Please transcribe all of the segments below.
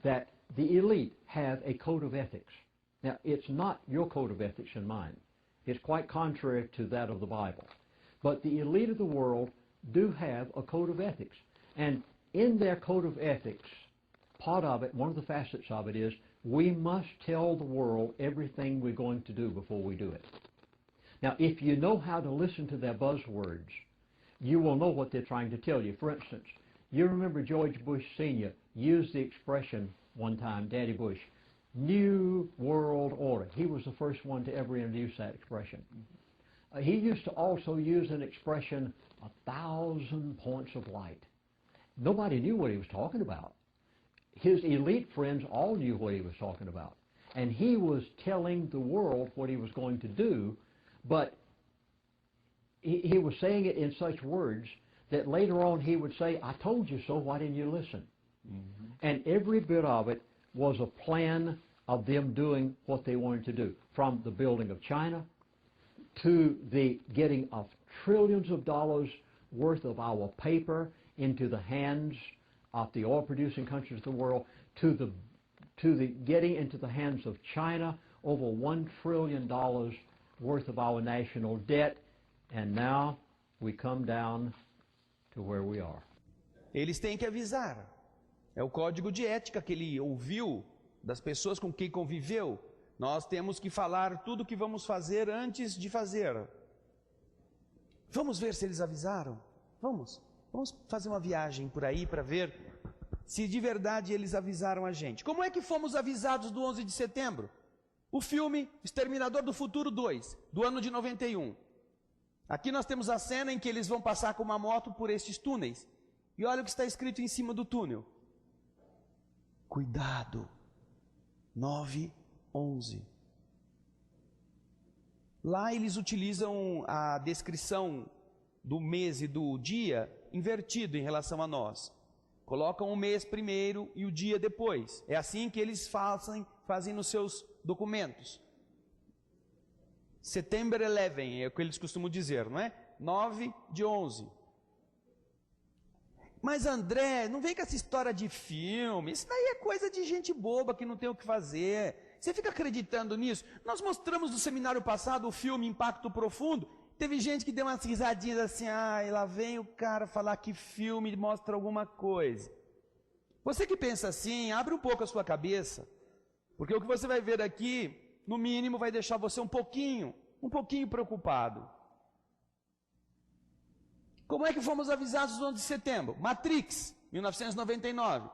that the elite have a code of ethics. Now, it's not your code of ethics and mine. It's quite contrary to that of the Bible. But the elite of the world do have a code of ethics. And in their code of ethics, part of it, one of the facets of it is, we must tell the world everything we're going to do before we do it. Now, if you know how to listen to their buzzwords, you will know what they're trying to tell you. For instance, you remember George Bush Sr. used the expression one time, Daddy Bush, New World Order. He was the first one to ever introduce that expression. He used to also use an expression, 1,000 points of light. Nobody knew what he was talking about. His elite friends all knew what he was talking about. And he was telling the world what he was going to do, but he was saying it in such words that later on he would say, I told you so, why didn't you listen? Mm-hmm. And every bit of it was a plan of them doing what they wanted to do, from the building of China to the getting of trillions of dollars worth of our paper into the hands of the oil-producing countries of the world, to the getting into the hands of China over $1 trillion worth of our national debt, and now we come down to where we are. Eles têm que avisar. É o código de ética que ele ouviu das pessoas com quem conviveu. Nós temos que falar tudo o que vamos fazer antes de fazer. Vamos ver se eles avisaram? Vamos fazer uma viagem por aí para ver se de verdade eles avisaram a gente. Como é que fomos avisados do 11 de setembro? O filme Exterminador do Futuro 2, do ano de 91. Aqui nós temos a cena em que eles vão passar com uma moto por estes túneis. E olha o que está escrito em cima do túnel. Cuidado. 9:11. Lá eles utilizam a descrição do mês e do dia invertido em relação a nós. Colocam o mês primeiro e o dia depois. É assim que eles fazem nos seus documentos. September 11 é o que eles costumam dizer, não é? 9/11. Mas André, não vem com essa história de filme. Isso daí é coisa de gente boba que não tem o que fazer. Você fica acreditando nisso? Nós mostramos no seminário passado o filme Impacto Profundo. Teve gente que deu umas risadinhas assim, lá vem o cara falar que filme mostra alguma coisa. Você que pensa assim, abre um pouco a sua cabeça, porque o que você vai ver aqui, no mínimo, vai deixar você um pouquinho preocupado. Como é que fomos avisados no 11 de setembro? Matrix, 1999.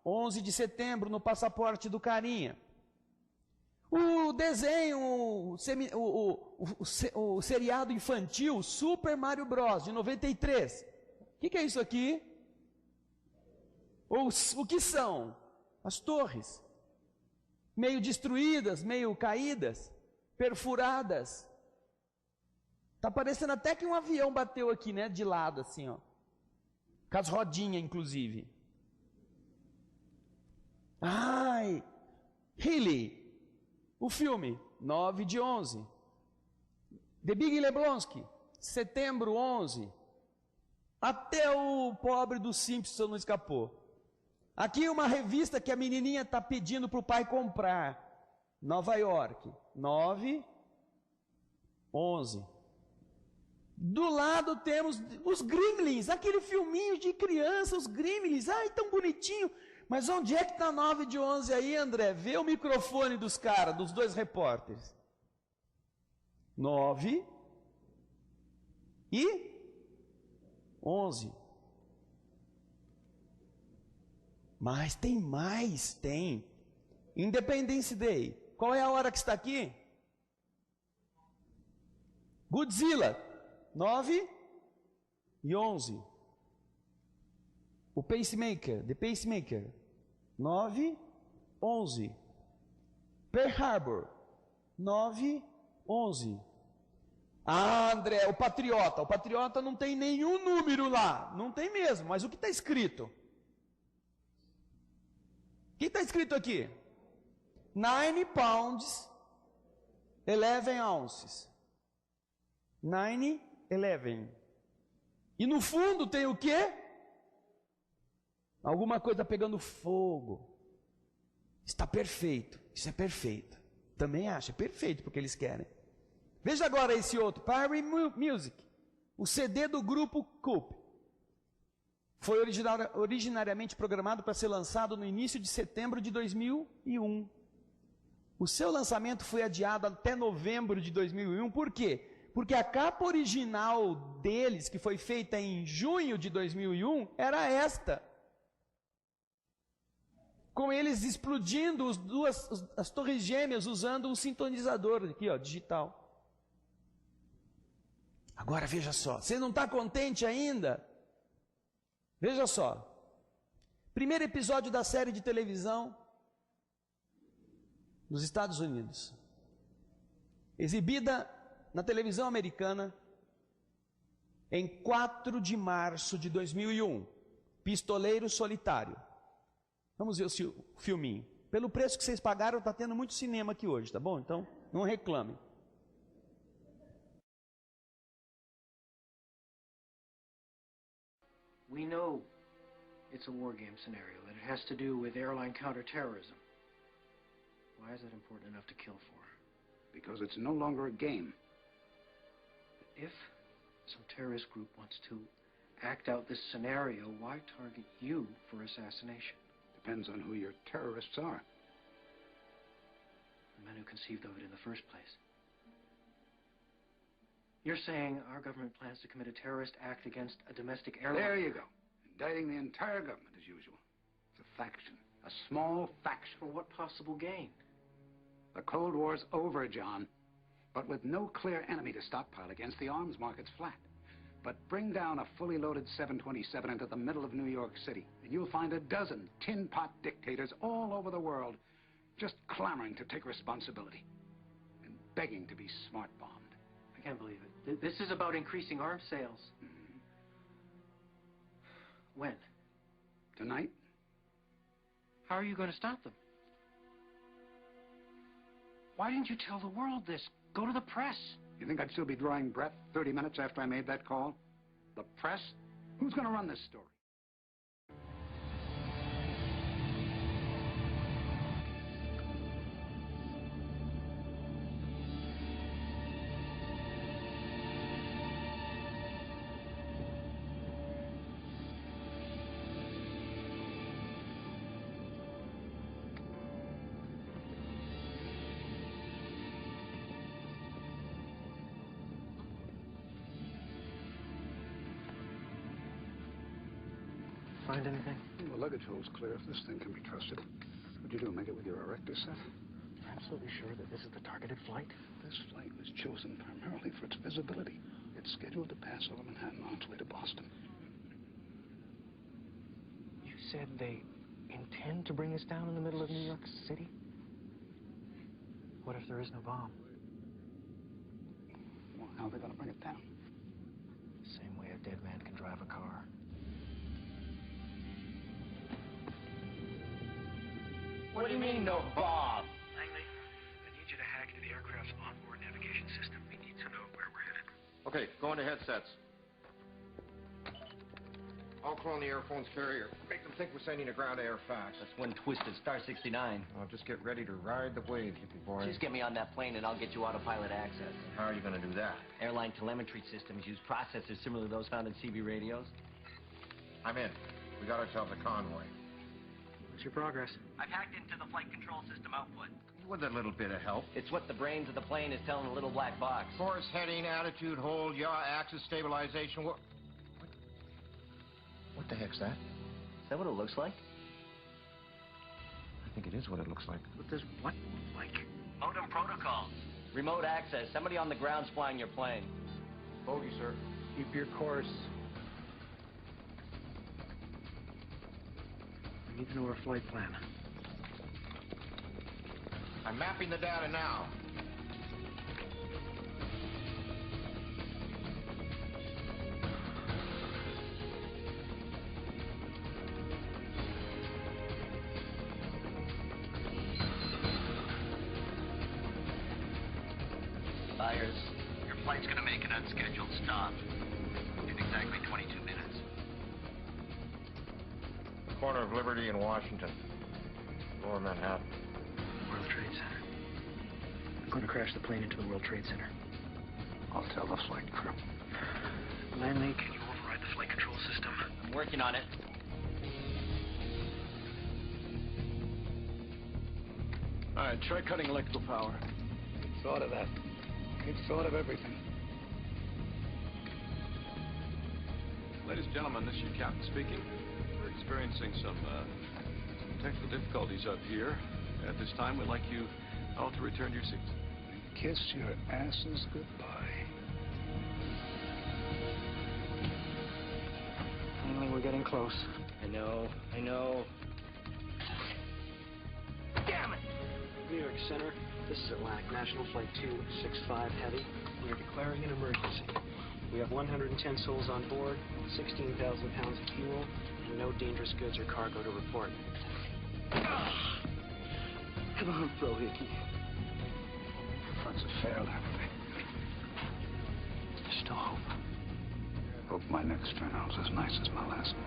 11 de setembro, no passaporte do carinha. O desenho, o seriado infantil Super Mario Bros. De 93. O que é isso aqui? O que são? As torres. Meio destruídas, meio caídas, perfuradas. Está parecendo até que um avião bateu aqui, né? De lado, assim, ó. Com as rodinhas, inclusive. Healy. O filme, 9/11. The Big Lebowski, setembro 11. Até o pobre do Simpson não escapou. Aqui uma revista que a menininha está pedindo para o pai comprar. Nova York, 9/11. Do lado temos os Gremlins, aquele filminho de criança, os Gremlins. Ai, tão bonitinho. Mas onde é que está 9/11 aí, André? Vê o microfone dos caras, dos dois repórteres. 9/11. Mas tem mais, tem. Independence Day. Qual é a hora que está aqui? Godzilla. 9/11. O Pacemaker, The Pacemaker, 9/11. Pearl Harbor, 9/11. André, o Patriota não tem nenhum número lá, não tem mesmo, mas o que está escrito? O que está escrito aqui? 9 pounds, 11 ounces. 9/11. E no fundo tem o quê? Alguma coisa pegando fogo. Está perfeito. Isso é perfeito. Também acho, é perfeito porque eles querem. Veja agora esse outro, Party Music. O CD do grupo Coop. Foi originariamente programado para ser lançado no início de setembro de 2001. O seu lançamento foi adiado até novembro de 2001. Por quê? Porque a capa original deles, que foi feita em junho de 2001, era esta. Com eles explodindo as torres gêmeas usando um sintonizador aqui, ó, digital. Agora veja só, você não está contente ainda? Veja só. Primeiro episódio da série de televisão nos Estados Unidos. Exibida na televisão americana em 4 de março de 2001. Pistoleiro solitário. Vamos ver o filminho. Pelo preço que vocês pagaram, está tendo muito cinema aqui hoje, tá bom? Então, não reclame. We know it's a war game scenario, that it has to do with airline counterterrorism. Why is that important enough to kill for? Because it's no longer a game. If some terrorist group wants to act out this scenario, why target you for assassination? Depends on who your terrorists are. The men who conceived of it in the first place. You're saying our government plans to commit a terrorist act against a domestic airline? There you go. Indicting the entire government as usual. It's a faction. A small faction. For what possible gain? The Cold War's over, John. But with no clear enemy to stockpile against, the arms market's flat. But bring down a fully loaded 727 into the middle of New York City, and you'll find a dozen tin-pot dictators all over the world just clamoring to take responsibility and begging to be smart-bombed. I can't believe it. This is about increasing arms sales. Mm-hmm. When? Tonight? How are you going to stop them? Why didn't you tell the world this? Go to the press. You think I'd still be drawing breath 30 minutes after I made that call? The press? Who's going to run this story? Find anything? The luggage hole's clear if this thing can be trusted. What'd you do, make it with your erector set? You're absolutely sure that this is the targeted flight? This flight was chosen primarily for its visibility. It's scheduled to pass over Manhattan on its way to Boston. You said they intend to bring us down in the middle of New York City? What if there is no bomb? Well, how are they going to bring it down? The same way a dead man can drive a car. What do you mean, no bomb? Langley, I need you to hack into the aircraft's onboard navigation system. We need to know where we're headed. Okay, go into headsets. I'll clone the airphone's carrier. Make them think we're sending a ground-to-air fax. That's one twisted star 69. I'll just get ready to ride the wave, hippie boy. Just get me on that plane and I'll get you autopilot access. How are you going to do that? Airline telemetry systems use processors similar to those found in CB radios. I'm in. We got ourselves a convoy. What's your progress? I've hacked into the flight control system output. With a little bit of help. It's what the brains of the plane is telling the little black box. Course, heading, attitude, hold, yaw, axis, stabilization. What the heck's that? Is that what it looks like? I think it is what it looks like. What does what look like? Modem protocols. Remote access. Somebody on the ground's flying your plane. Bogey, sir. Keep your course. We need to know our flight plan. I'm mapping the data now. Fires. Your flight's gonna make an unscheduled stop in exactly 22 minutes. Corner of Liberty and Washington. floor in Manhattan? World Trade Center. I'm going to crash the plane into the World Trade Center. I'll tell the flight crew. Lanley, can you override the flight control system? I'm working on it. All right, try cutting electrical power. Good thought of that. Good thought of everything. Ladies and gentlemen, this is your captain speaking. We're experiencing some technical difficulties up here. At this time, we'd like you all to return to your seats. Kiss your asses goodbye. Lanley, we're getting close. I know. Damn it! New York Center, this is Atlantic National Flight 265 Heavy. We are declaring an emergency. We have 110 souls on board, 16,000 pounds of fuel, and no dangerous goods or cargo to report. Come on, Bro Hickey. Fronts have failed, haven't they? There's still hope. Hope my next turnout's as nice as my last one.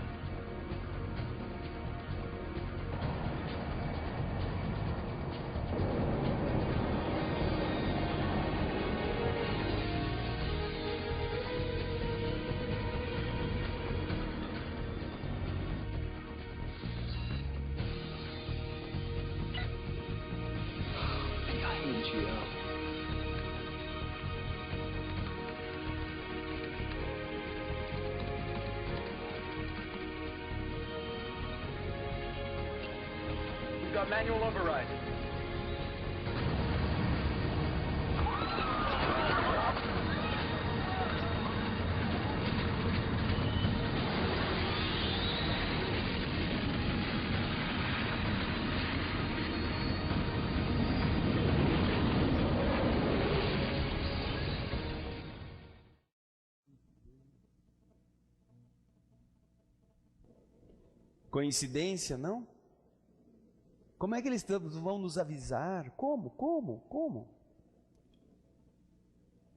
We've got manual override. Coincidência, não? Como é que eles vão nos avisar? Como?